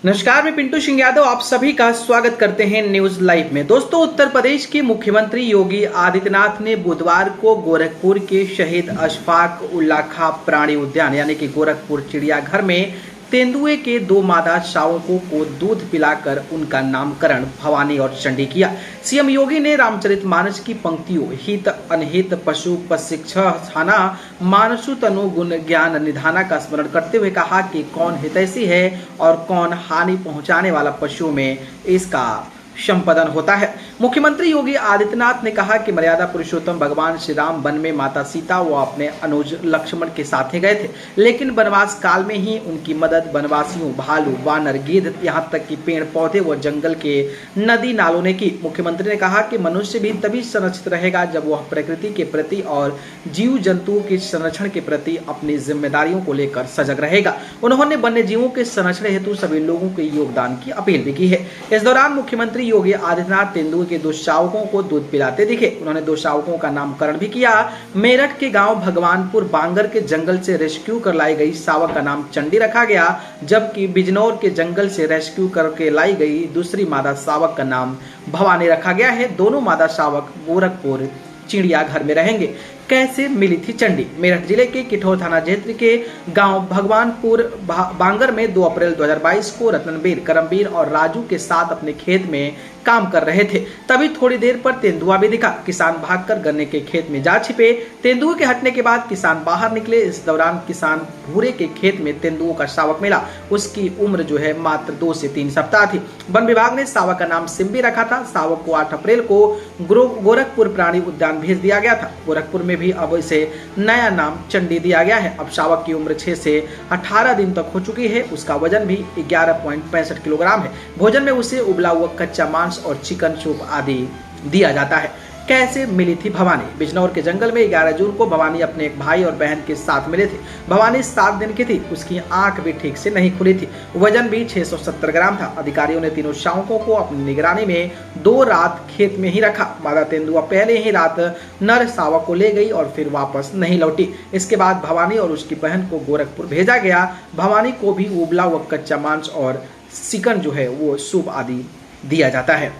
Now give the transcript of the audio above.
नमस्कार, मैं पिंटू सिंह यादव आप सभी का स्वागत करते हैं न्यूज लाइव में। दोस्तों, उत्तर प्रदेश के मुख्यमंत्री योगी आदित्यनाथ ने बुधवार को गोरखपुर के शहीद अशफाक उल्लाह खां प्राणी उद्यान यानी कि गोरखपुर चिड़ियाघर में तेंदुए के 2 मादा शावकों को दूध पिलाकर उनका नामकरण भवानी और चंडी किया। सीएम योगी ने रामचरितमानस की पंक्तियों हित अनहित पशु प्रशिक्षाना मानसु तनु गुण ज्ञान निधाना का स्मरण करते हुए कहा कि कौन हितैषी है और कौन हानि पहुंचाने वाला पशुओं में इसका संपादन होता है। मुख्यमंत्री योगी आदित्यनाथ ने कहा कि मर्यादा पुरुषोत्तम भगवान श्री राम वन में माता सीता व अपने अनुज लक्ष्मण के साथ ही गए थे, लेकिन वनवास काल में ही उनकी मदद वनवासियों भालू वानर गिद्ध यहाँ तक कि पेड़ पौधे व जंगल के नदी नालों ने की। मुख्यमंत्री ने कहा कि मनुष्य भी तभी संरक्षित रहेगा जब वह प्रकृति के प्रति और जीव जंतुओं के संरक्षण के प्रति अपनी जिम्मेदारियों को लेकर सजग रहेगा। उन्होंने वन्य जीवों के संरक्षण हेतु सभी लोगों के योगदान की अपील भी की है। इस दौरान मुख्यमंत्री योगी आदित्यनाथ तेंदुए के 2 शावकों को दूध पिलाते दिखे। उन्होंने 2 शावकों का नामकरण भी किया। मेरठ के गांव भगवानपुर बांगर के जंगल से रेस्क्यू कर लाई गई शावक का नाम चंडी रखा गया, जबकि बिजनौर के जंगल से रेस्क्यू करके लाई गई दूसरी मादा शावक का नाम भवानी रखा गया है। दोनों मादा शावक गोरखपुर चिड़ियाघर में रहेंगे। कैसे मिली थी चंडी? मेरठ जिले के किठौर थाना क्षेत्र के गांव भगवानपुर बांगर में 2 अप्रैल 2022 को रतनबीर, करमबीर और राजू के साथ अपने खेत में काम कर रहे थे। तभी थोड़ी देर पर तेंदुआ भी दिखा। किसान भागकर गन्ने के खेत में जा छिपे। तेंदुए के हटने के बाद किसान बाहर निकले। इस दौरान किसान भूरे के खेत में तेंदुओं का शावक मिला। उसकी उम्र जो है मात्र 2 से 3 सप्ताह थी। वन विभाग ने शावक का नाम सिम्बी रखा था। शावक को 8 अप्रैल को गोरखपुर प्राणी उद्यान भेज दिया गया था। गोरखपुर में भी अब इसे नया नाम चंडी दिया गया है। अब शावक की उम्र 6 से 18 दिन तक हो चुकी है। उसका वजन भी 11.65 किलोग्राम है। भोजन में उसे उबला हुआ कच्चा मांस और चिकन सूप आदि दिया जाता है। कैसे मिली थी भवानी? बिजनौर के जंगल में 11 जून को भवानी अपने एक भाई और बहन के साथ मिले थे। भवानी 7 दिन की थी। उसकी आंख भी ठीक से नहीं खुली थी। वजन भी 670 ग्राम था। अधिकारियों ने तीनों शावकों को अपनी निगरानी में 2 रात खेत में ही रखा। मादा तेंदुआ पहले ही रात नर शावक को ले गई और फिर वापस नहीं लौटी। इसके बाद भवानी और उसकी बहन को गोरखपुर भेजा गया। भवानी को भी उबला हुआ कच्चा मांस और चिकन जो है वो सूप आदि दिया जाता है।